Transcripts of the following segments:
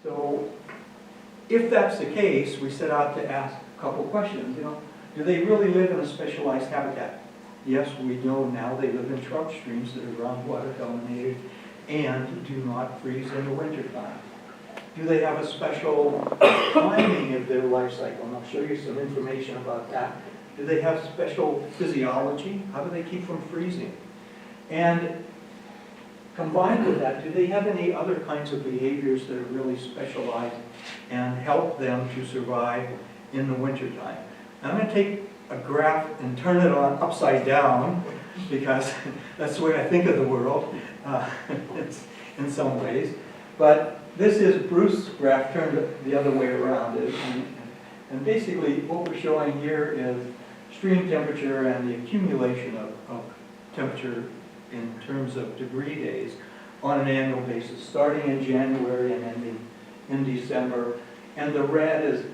So if that's the case, we set out to ask a couple questions. Do they really live in a specialized habitat? Yes, we know now they live in trout streams that are groundwater dominated and do not freeze in the wintertime. Do they have a special timing of their life cycle? And I'll show you some information about that. Do they have special physiology? How do they keep from freezing? And combined with that, do they have any other kinds of behaviors that are really specialized and help them to survive in the wintertime? Now, I'm going to take a graph and turn it on upside down because that's the way I think of the world in some ways. But this is Bruce's graph turned the other way around. And basically what we're showing here is stream temperature and the accumulation of temperature in terms of degree days on an annual basis, starting in January and ending in December. And the red is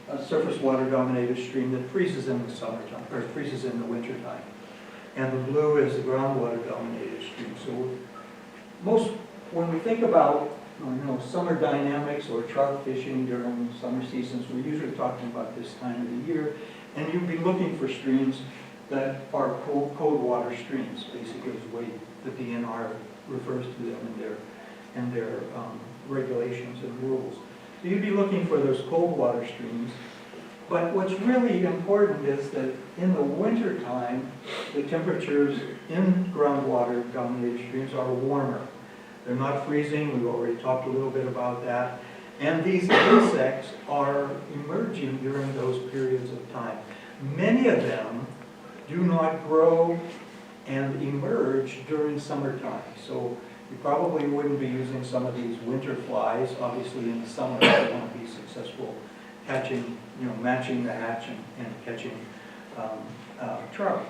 a surface water dominated stream that freezes in the summertime, or freezes in the wintertime. And the blue is the groundwater dominated stream. So when we think about summer dynamics or trout fishing during summer seasons, we're usually talking about this time of the year. And you'd be looking for streams that are cold water streams, basically is the way the DNR refers to them in their regulations and rules. So you'd be looking for those cold water streams. But what's really important is that in the wintertime, the temperatures in groundwater dominated streams are warmer. They're not freezing. We've already talked a little bit about that. And these insects are emerging during those periods of time. Many of them do not grow and emerge during summertime. So you probably wouldn't be using some of these winter flies, obviously in the summer if you want to be successful catching, matching the hatch and catching trout.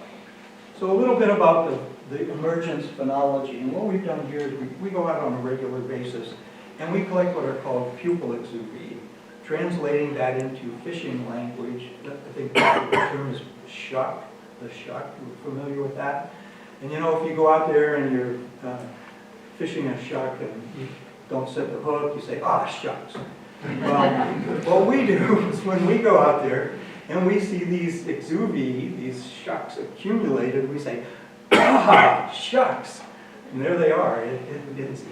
So a little bit about the emergence phenology. And what we've done here is we go out on a regular basis and we collect what are called pupal exuvi, translating that into fishing language. I think the term is shuck, the shuck. You're familiar with that? And if you go out there and you're fishing a shuck and you don't set the hook, you say, ah, shucks. Well, what we do is when we go out there and we see these exuvi, these shucks accumulated, we say, ah, shucks. And there they are. It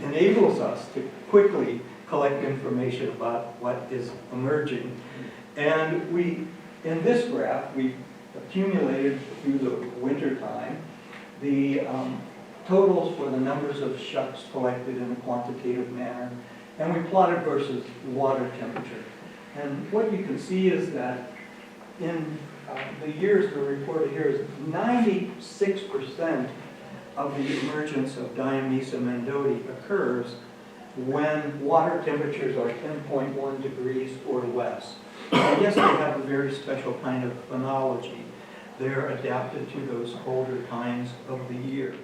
enables us to quickly collect information about what is emerging. And in this graph, we accumulated through the winter time the totals for the numbers of shucks collected in a quantitative manner. And we plotted versus water temperature. And what you can see is that in the years that are reported here is 96% of the emergence of Diomysa mendoti occurs when water temperatures are 10.1 degrees or less. And yes, they have a very special kind of phenology. They're adapted to those colder times of the year.